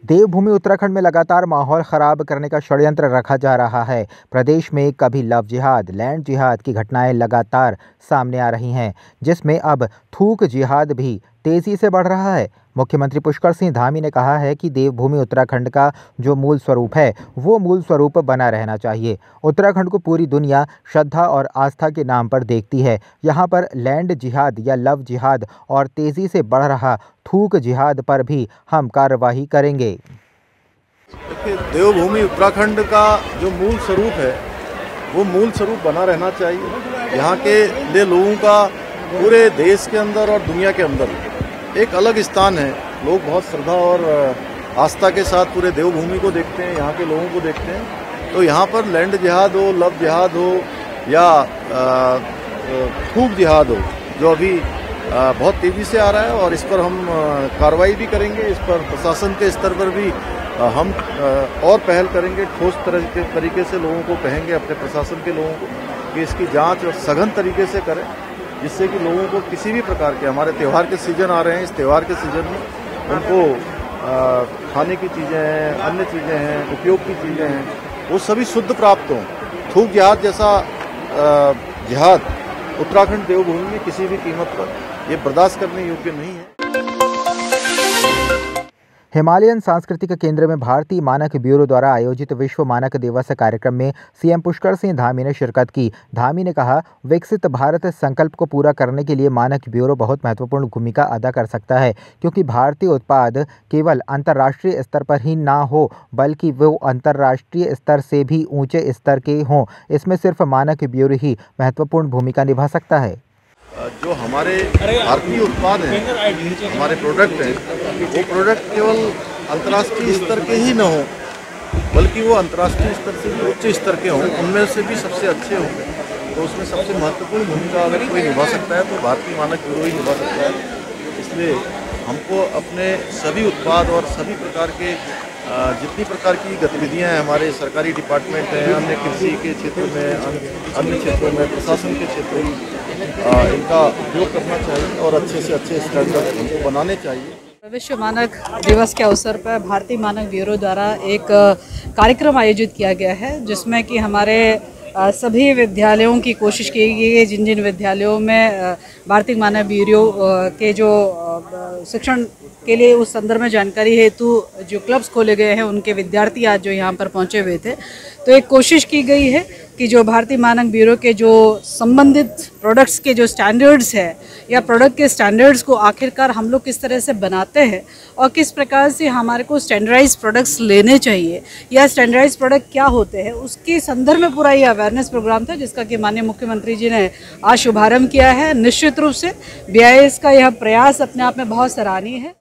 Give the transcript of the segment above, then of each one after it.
देवभूमि उत्तराखंड में लगातार माहौल खराब करने का षड्यंत्र रखा जा रहा है। प्रदेश में कभी लव जिहाद, लैंड जिहाद की घटनाएं लगातार सामने आ रही हैं, जिसमें अब थूक जिहाद भी तेजी से बढ़ रहा है। मुख्यमंत्री पुष्कर सिंह धामी ने कहा है कि देवभूमि उत्तराखंड का जो मूल स्वरूप है, वो मूल स्वरूप बना रहना चाहिए। उत्तराखंड को पूरी दुनिया श्रद्धा और आस्था के नाम पर देखती है। यहाँ पर लैंड जिहाद या लव जिहाद और तेजी से बढ़ रहा थूक जिहाद पर भी हम कार्रवाई करेंगे। देखिए, देवभूमि उत्तराखंड का जो मूल स्वरूप है वो मूल स्वरूप बना रहना चाहिए। यहाँ के लिए लोगों का पूरे देश के अंदर और दुनिया के अंदर एक अलग स्थान है। लोग बहुत श्रद्धा और आस्था के साथ पूरे देवभूमि को देखते हैं, यहाँ के लोगों को देखते हैं। तो यहाँ पर लैंड जिहाद हो, लव जिहाद हो या थूक जिहाद हो, जो अभी बहुत तेज़ी से आ रहा है, और इस पर हम कार्रवाई भी करेंगे। इस पर प्रशासन के स्तर पर भी हम और पहल करेंगे। ठोस तरीके से लोगों को कहेंगे, अपने प्रशासन के लोगों को, कि इसकी जांच सघन तरीके से करें, जिससे कि लोगों को किसी भी प्रकार के, हमारे त्यौहार के सीजन आ रहे हैं, इस त्यौहार के सीजन में उनको खाने की चीज़ें हैं, अन्य चीज़ें हैं, उपयोग की चीज़ें हैं, वो सभी शुद्ध प्राप्त हों। थूक जिहाद जैसा जिहाद उत्तराखंड देवभूमि में किसी भी कीमत पर ये बर्दाश्त करने योग्य नहीं है। हिमालयन सांस्कृतिक केंद्र में भारतीय मानक ब्यूरो द्वारा आयोजित विश्व मानक दिवस कार्यक्रम में सीएम पुष्कर सिंह धामी ने शिरकत की। धामी ने कहा, विकसित भारत संकल्प को पूरा करने के लिए मानक ब्यूरो बहुत महत्वपूर्ण भूमिका अदा कर सकता है, क्योंकि भारतीय उत्पाद केवल अंतर्राष्ट्रीय स्तर पर ही ना हो, बल्कि वो अंतर्राष्ट्रीय स्तर से भी ऊंचे स्तर के हों। इसमें सिर्फ मानक ब्यूरो ही महत्वपूर्ण भूमिका निभा सकता है। जो हमारे भारतीय उत्पाद हैं, हमारे प्रोडक्ट हैं, वो प्रोडक्ट केवल अंतर्राष्ट्रीय स्तर के ही न हों, बल्कि वो अंतर्राष्ट्रीय स्तर से भी उच्च स्तर के हों, उनमें से भी सबसे अच्छे हों। तो उसमें सबसे महत्वपूर्ण भूमिका अगर कोई निभा सकता है तो भारतीय मानक ब्यूरो ही निभा सकता है। इसलिए हमको अपने सभी उत्पाद और सभी प्रकार के जितनी प्रकार की गतिविधियां हैं, हमारे सरकारी डिपार्टमेंट हैं, अन्य कृषि के क्षेत्र में, अन्य क्षेत्रों में, प्रशासन के क्षेत्रों में, इनका उपयोग करना चाहिए और अच्छे से अच्छे स्टैंडर्ड हमको बनाने चाहिए। विश्व मानक दिवस के अवसर पर भारतीय मानक ब्यूरो द्वारा एक कार्यक्रम आयोजित किया गया है, जिसमें कि हमारे सभी विद्यालयों की कोशिश की गई है, जिन जिन विद्यालयों में भारतीय मानक ब्यूरो के जो शिक्षण के लिए उस संदर्भ में जानकारी हेतु जो क्लब्स खोले गए हैं, उनके विद्यार्थी आज जो यहाँ पर पहुँचे हुए थे, तो एक कोशिश की गई है कि जो भारतीय मानक ब्यूरो के जो संबंधित प्रोडक्ट्स के जो स्टैंडर्ड्स है या प्रोडक्ट के स्टैंडर्ड्स को आखिरकार हम लोग किस तरह से बनाते हैं और किस प्रकार से हमारे को स्टैंडर्डाइज प्रोडक्ट्स लेने चाहिए या स्टैंडर्डाइज प्रोडक्ट क्या होते हैं, उसके संदर्भ में पूरा ये अवेयरनेस प्रोग्राम था, जिसका कि माननीय मुख्यमंत्री जी ने आज शुभारंभ किया है। निश्चित रूप से BIS का यह प्रयास अपने आप में बहुत सराहनीय है।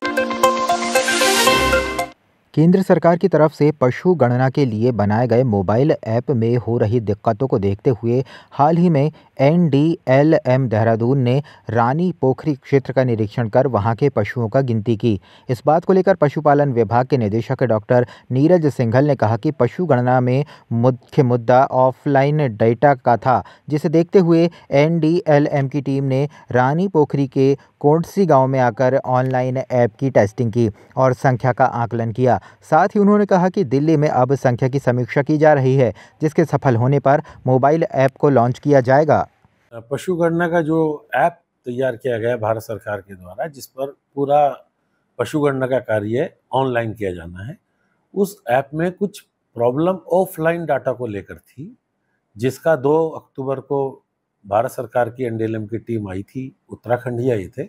केंद्र सरकार की तरफ से पशु गणना के लिए बनाए गए मोबाइल ऐप में हो रही दिक्कतों को देखते हुए हाल ही में NDLM देहरादून ने रानी पोखरी क्षेत्र का निरीक्षण कर वहां के पशुओं का गिनती की। इस बात को लेकर पशुपालन विभाग के निदेशक डॉक्टर नीरज सिंघल ने कहा कि पशु गणना में मुख्य मुद्दा ऑफलाइन डेटा का था, जिसे देखते हुए NDLM की टीम ने रानी पोखरी के कोटसी गांव में आकर ऑनलाइन ऐप की टेस्टिंग की और संख्या का आकलन किया। साथ ही उन्होंने कहा कि दिल्ली में अब संख्या की समीक्षा की जा रही है, जिसके सफल होने पर मोबाइल ऐप को लॉन्च किया जाएगा। पशु गणना का जो ऐप तैयार किया गया भारत सरकार के द्वारा, जिस पर पूरा पशु गणना का कार्य ऑनलाइन किया जाना है, उस ऐप में कुछ प्रॉब्लम ऑफलाइन डाटा को लेकर थी, जिसका 2 अक्टूबर को भारत सरकार की NDLM की टीम आई थी, उत्तराखंड ही आए थे,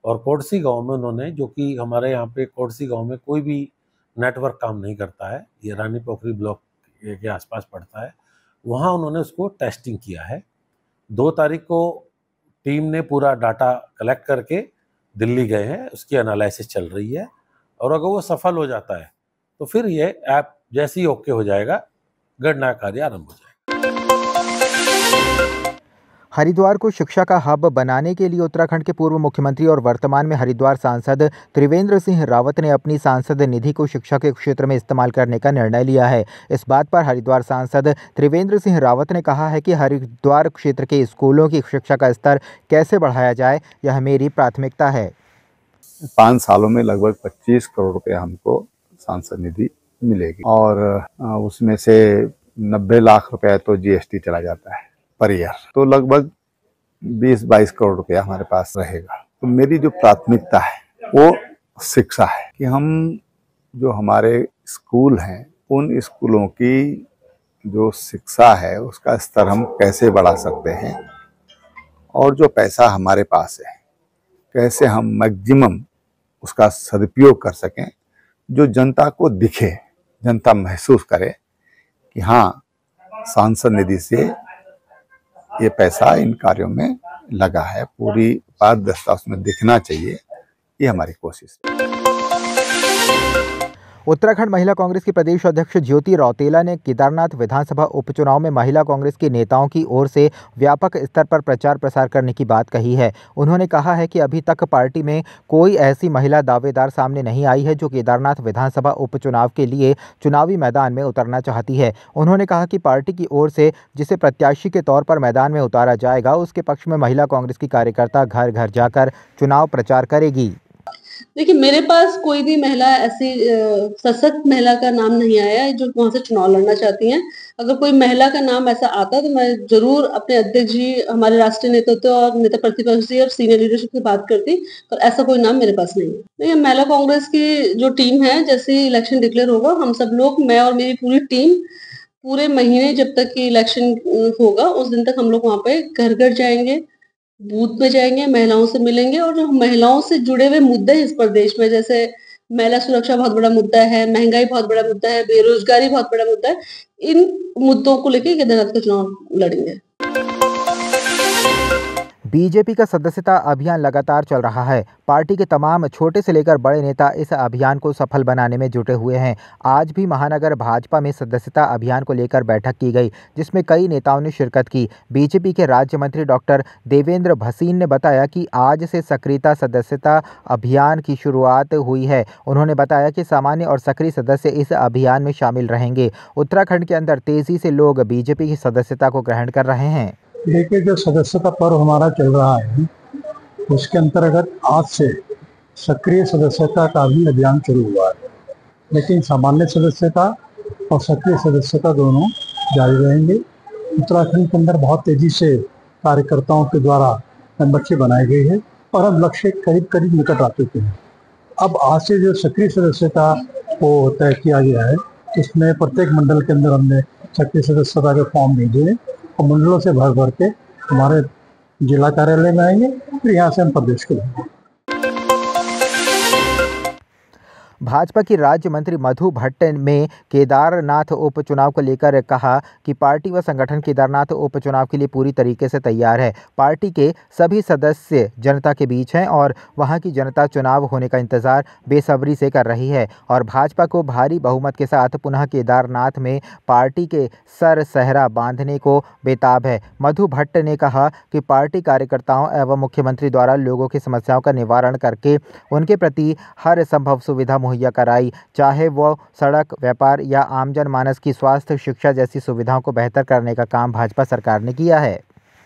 और कोटसी गांव में उन्होंने, जो कि हमारे यहाँ पे कोटसी गांव में कोई भी नेटवर्क काम नहीं करता है, ये रानी पोखरी ब्लॉक के आसपास पड़ता है, वहाँ उन्होंने उसको टेस्टिंग किया है। 2 तारीख को टीम ने पूरा डाटा कलेक्ट करके दिल्ली गए हैं, उसकी एनालिसिस चल रही है, और अगर वो सफल हो जाता है तो फिर ये ऐप जैसे ही ओके हो जाएगा, गणना कार्य आरंभ हो जाएगा। हरिद्वार को शिक्षा का हब बनाने के लिए उत्तराखंड के पूर्व मुख्यमंत्री और वर्तमान में हरिद्वार सांसद त्रिवेंद्र सिंह रावत ने अपनी सांसद निधि को शिक्षा के क्षेत्र में इस्तेमाल करने का निर्णय लिया है। इस बात पर हरिद्वार सांसद त्रिवेंद्र सिंह रावत ने कहा है कि हरिद्वार क्षेत्र के स्कूलों की शिक्षा का स्तर कैसे बढ़ाया जाए, यह मेरी प्राथमिकता है। 5 सालों में लगभग 25 करोड़ रुपये हमको सांसद निधि मिलेगी और उसमें से 90 लाख रुपए तो जीएसटी चला जाता है पर ईयर, तो लगभग 20-22 करोड़ रुपया हमारे पास रहेगा। तो मेरी जो प्राथमिकता है वो शिक्षा है कि हम जो हमारे स्कूल हैं उन स्कूलों की जो शिक्षा है उसका स्तर हम कैसे बढ़ा सकते हैं और जो पैसा हमारे पास है कैसे हम मैक्सिमम उसका सदुपयोग कर सकें, जो जनता को दिखे, जनता महसूस करे कि हाँ सांसद निधि से ये पैसा इन कार्यों में लगा है, पूरी पारदर्शिता उसमें दिखना चाहिए। ये हमारी कोशिश है। उत्तराखंड महिला कांग्रेस की प्रदेश अध्यक्ष ज्योति रौतेला ने केदारनाथ विधानसभा उपचुनाव में महिला कांग्रेस के नेताओं की ओर से व्यापक स्तर पर प्रचार प्रसार करने की बात कही है। उन्होंने कहा है कि अभी तक पार्टी में कोई ऐसी महिला दावेदार सामने नहीं आई है जो केदारनाथ विधानसभा उपचुनाव के लिए चुनावी मैदान में उतरना चाहती है। उन्होंने कहा कि पार्टी की ओर से जिसे प्रत्याशी के तौर पर मैदान में उतारा जाएगा उसके पक्ष में महिला कांग्रेस की कार्यकर्ता घर घर जाकर चुनाव प्रचार करेगी। देखिए, मेरे पास कोई भी महिला ऐसी सशक्त महिला का नाम नहीं आया है जो वहां से चुनाव लड़ना चाहती हैं। अगर कोई महिला का नाम ऐसा आता तो मैं जरूर अपने अध्यक्ष जी, हमारे राष्ट्रीय नेतृत्व और नेता प्रतिपक्ष जी और सीनियर लीडरशिप की बात करती, पर ऐसा कोई नाम मेरे पास नहीं है। देखिए, महिला कांग्रेस की जो टीम है, जैसे इलेक्शन डिक्लेयर होगा, हम सब लोग, मैं और मेरी पूरी टीम, पूरे महीने जब तक कि इलेक्शन होगा उस दिन तक हम लोग वहां पे घर घर जाएंगे, बूथ में जाएंगे, महिलाओं से मिलेंगे और जो महिलाओं से जुड़े हुए मुद्दे इस प्रदेश में, जैसे महिला सुरक्षा बहुत बड़ा मुद्दा है, महंगाई बहुत बड़ा मुद्दा है, बेरोजगारी बहुत बड़ा मुद्दा है, इन मुद्दों को लेकर केदारनाथ का चुनाव लड़ेंगे। बीजेपी का सदस्यता अभियान लगातार चल रहा है। पार्टी के तमाम छोटे से लेकर बड़े नेता इस अभियान को सफल बनाने में जुटे हुए हैं। आज भी महानगर भाजपा में सदस्यता अभियान को लेकर बैठक की गई, जिसमें कई नेताओं ने शिरकत की। बीजेपी के राज्य मंत्री डॉक्टर देवेंद्र भसीन ने बताया कि आज से सक्रियता सदस्यता अभियान की शुरुआत हुई है। उन्होंने बताया कि सामान्य और सक्रिय सदस्य इस अभियान में शामिल रहेंगे। उत्तराखंड के अंदर तेजी से लोग बीजेपी की सदस्यता को ग्रहण कर रहे हैं। देखिए, जो सदस्यता पर्व हमारा चल रहा है उसके अंतर्गत आज से सक्रिय सदस्यता का भी अभियान शुरू हुआ है, लेकिन सामान्य सदस्यता और सक्रिय सदस्यता दोनों जारी रहेंगे। उत्तराखंड के अंदर बहुत तेजी से कार्यकर्ताओं के द्वारा मेंबरशिप बनाई गई है और अब लक्ष्य करीब करीब निकट आ चुके हैं। अब आज से जो सक्रिय सदस्यता को तय किया गया है, इसमें प्रत्येक मंडल के अंदर हमने सक्रिय सदस्यता के फॉर्म भेजे हैं और मंडलों से भर भर के हमारे जिला कार्यालय में आएंगे, फिर यहाँ से हम प्रदेश के लेंगे। भाजपा की राज्य मंत्री मधु भट्ट ने केदारनाथ उपचुनाव को लेकर कहा कि पार्टी व संगठन केदारनाथ उपचुनाव के लिए पूरी तरीके से तैयार है। पार्टी के सभी सदस्य जनता के बीच हैं और वहां की जनता चुनाव होने का इंतजार बेसब्री से कर रही है और भाजपा को भारी बहुमत के साथ पुनः केदारनाथ में पार्टी के सर सहरा बांधने को बेताब है। मधु भट्ट ने कहा कि पार्टी कार्यकर्ताओं एवं मुख्यमंत्री द्वारा लोगों की समस्याओं का निवारण करके उनके प्रति हर संभव सुविधा मुहैया कराई, चाहे वो सड़क, व्यापार या आमजन मानस की स्वास्थ्य, शिक्षा जैसी सुविधाओं को बेहतर करने का काम भाजपा सरकार ने किया है।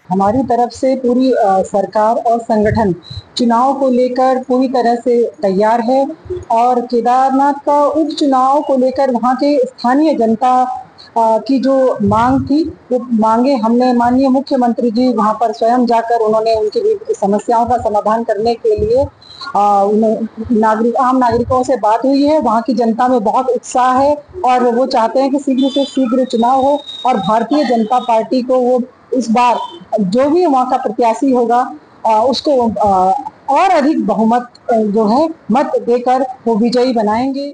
हमारी तरफ से पूरी सरकार और संगठन चुनाव को लेकर पूरी तरह से तैयार है और केदारनाथ का उपचुनाव को लेकर वहां के स्थानीय जनता की जो मांग थी, वो मांगे हमने माननीय मुख्यमंत्री जी वहां पर स्वयं जाकर उन्होंने उनकी समस्याओं का समाधान करने के लिए आम नागरिकों से बात हुई है। वहां की जनता में बहुत उत्साह है और वो चाहते हैं कि शीघ्र से शीघ्र चुनाव हो और भारतीय जनता पार्टी को वो इस बार जो भी वहां का प्रत्याशी होगा उसको और अधिक बहुमत जो है मत देकर वो विजयी बनाएंगे।